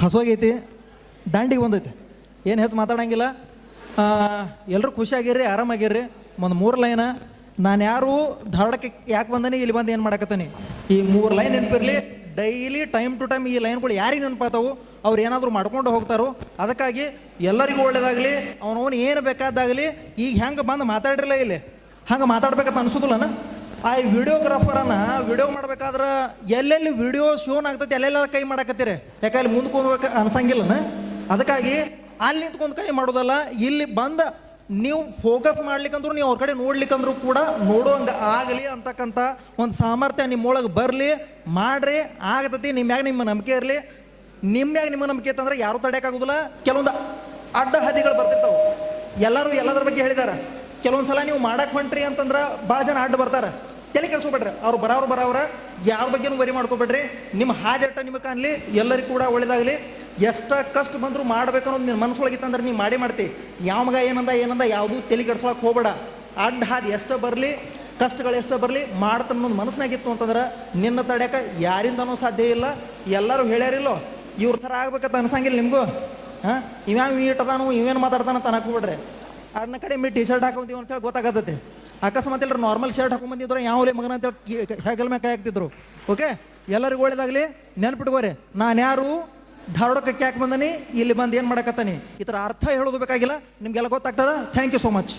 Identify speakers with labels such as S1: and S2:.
S1: ಹಸೋಗೈತಿ, ದಾಂಡಿಗೆ ಬಂದೈತಿ, ಏನು ಹೆಚ್ಚು ಮಾತಾಡಂಗಿಲ್ಲ. ಎಲ್ಲರೂ ಖುಷಿಯಾಗಿರ್ರಿ, ಆರಾಮಾಗಿರ್ರಿ. ಒಂದು 3 ಲೈನ, ನಾನು ಯಾರು ಧಾರವಾಡಕ್ಕೆ ಯಾಕೆ ಬಂದನಿ, ಇಲ್ಲಿ ಬಂದು ಏನು ಮಾಡಕತ್ತಾನೆ, ಈ 3 ಲೈನ್ ನೆನಪಿರಲಿ. ಡೈಲಿ ಟೈಮ್ ಟು ಟೈಮ್ ಈ ಲೈನ್ಗಳು ಯಾರಿಗೆ ನೆನಪಾತಾವು ಅವ್ರು ಏನಾದರೂ ಮಾಡ್ಕೊಂಡು ಹೋಗ್ತಾರೋ. ಅದಕ್ಕಾಗಿ ಎಲ್ಲರಿಗೂ ಒಳ್ಳೇದಾಗಲಿ, ಅವನವನು ಏನು ಬೇಕಾದಾಗಲಿ. ಈಗ ಹೆಂಗೆ ಬಂದು ಮಾತಾಡಿರಲ್ಲ ಇಲ್ಲಿ, ಹಂಗೆ ಮಾತಾಡ್ಬೇಕಂತ ಅನ್ಸೋದಿಲ್ಲನ. ಆ ವಿಡಿಯೋಗ್ರಾಫರನ್ನ ವಿಡಿಯೋ ಮಾಡ್ಬೇಕಾದ್ರೆ ಎಲ್ಲೆಲ್ಲಿ ವಿಡಿಯೋ ಶೋನ್ ಆಗ್ತೈತಿ ಎಲ್ಲೆಲ್ಲ ಕೈ ಮಾಡಕತ್ತೀರಿ, ಯಾಕಂದ್ರೆ ಮುಂದಕ್ಕೆ ಹೋಗ್ಬೇಕು ಅನ್ಸಂಗಿಲ್ಲನ. ಅದಕ್ಕಾಗಿ ಅಲ್ಲಿ ನಿಂತ್ಕೊಂಡು ಕೈ ಮಾಡೋದಲ್ಲ, ಇಲ್ಲಿ ಬಂದ ನೀವು ಫೋಕಸ್ ಮಾಡ್ಲಿಕ್ಕಂದ್ರೂ, ನೀವು ಅವ್ರ ಕಡೆ ನೋಡ್ಲಿಕ್ಕಂದ್ರೂ ಕೂಡ ನೋಡುವಂಗೆ ಆಗಲಿ ಅಂತಕ್ಕಂಥ ಒಂದು ಸಾಮರ್ಥ್ಯ ನಿಮ್ಮೊಳಗೆ ಬರಲಿ. ಮಾಡ್ರಿ, ಆಗತೈತಿ. ನಿಮ್ಮ ನಂಬಿಕೆ ಇರಲಿ. ನಿಮ್ಮ ನಂಬಿಕೆ ಇತ್ತಂದ್ರೆ ಯಾರೂ ತಡೆಯೋಕ್ಕಾಗೋದಿಲ್ಲ. ಕೆಲವೊಂದು ಅಡ್ಡ ಹಾದಿಗಳು ಬರ್ತಿರ್ತಾವೆ. ಎಲ್ಲರೂ ಎಲ್ಲದ್ರ ಬಗ್ಗೆ ಹೇಳಿದ್ದಾರೆ. ಕೆಲವೊಂದು ಸಲ ನೀವು ಮಾಡಕ್ಕೆ ಹೊಂಟ್ರಿ ಅಂತಂದ್ರೆ ಭಾಳ ಜನ ಅಡ್ಡ ಬರ್ತಾರೆ. ತಲೆ ಕೆಡಿಸ್ಕೊಬೇಡ್ರಿ, ಅವ್ರು ಬರೋವ್ರ ಯಾರ ಬಗ್ಗೆನೂ ವರಿ ಮಾಡ್ಕೊಬೇಡ್ರಿ. ನಿಮ್ಮ ಹಾಜಟ ನಿಮಗೆ ಕಾಣಲಿ, ಎಲ್ಲರಿಗೂ ಕೂಡ ಒಳ್ಳೇದಾಗಲಿ. ಎಷ್ಟು ಕಷ್ಟ ಬಂದರೂ ಮಾಡ್ಬೇಕನ್ನೋದು ನಿನ್ನ ಮನಸ್ಸೊಳಗಿತ್ತಂದ್ರೆ ನೀವು ಮಾಡ್ತಿ. ಯಾವ ಮಗ ಏನಂದ ಯಾವುದೂ ತಲೆ ಕೆಡ್ಸ್ಕೊಳಕ್ಕೆ ಹೋಗಬೇಡ. ಅಡ್ಡ ಹಾದಿ ಎಷ್ಟೋ ಬರಲಿ, ಕಷ್ಟಗಳು ಎಷ್ಟೋ ಬರಲಿ, ಮಾಡ್ತಾನೊಂದು ಮನಸ್ಸಿನಾಗಿತ್ತು ಅಂತಂದ್ರೆ ನಿನ್ನ ತಡೆಯೋಕೆ ಯಾರಿಂದನೂ ಸಾಧ್ಯ ಇಲ್ಲ. ಎಲ್ಲರೂ ಹೇಳ್ಯಾರಿಲ್ಲೋ ಇವ್ರ ಥರ ಆಗ್ಬೇಕಂತ ಅನ್ಸಂಗಿಲ್ಲ ನಿಮಗೂ. ಇವ್ಯಾವ ಈಟದಾನು ಇವೇನು ಮಾತಾಡ್ತಾನಂತ ಅನ್ನಕ್ಕೆ ಹೋಗ್ಬಿಡ್ರಿ. ಅನ್ನ ಕಡೆ ಟೀ ಶರ್ಟ್ ಹಾಕೊಂತೀವಿ ಅಂತೇಳಿ ಗೊತ್ತಾಗತ್ತೈತೆ. ಅಕಸ್ಮಾತ್ ಎಲ್ಲರೂ ನಾರ್ಮಲ್ ಶರ್ಟ್ ಹಾಕೊಂಡ್ಬಂದಿದ್ರು ಯಾವಲೇ ಮಗನ ಅಂತೇಳಿ ಹೆಗಲ್ ಮ್ಯಾಕೆ ಹಾಕ್ತಿದ್ರು. ಓಕೆ, ಎಲ್ಲರಿಗೂ ಒಳ್ಳೇದಾಗಲಿ. ನೆನ್ಪಿಟ್ಕೋರಿ, ನಾನು ಯಾರು, ಧಾರವಾಡಕ್ಕೆ ಯಾಕೆ ಬಂದನಿ, ಇಲ್ಲಿ ಬಂದು ಏನು ಮಾಡಕತ್ತಾನೆ, ಈ ಥರ ಅರ್ಥ ಹೇಳೋದು ಬೇಕಾಗಿಲ್ಲ. ನಿಮಗೆಲ್ಲ ಗೊತ್ತಾಗ್ತದ. Thank you so much.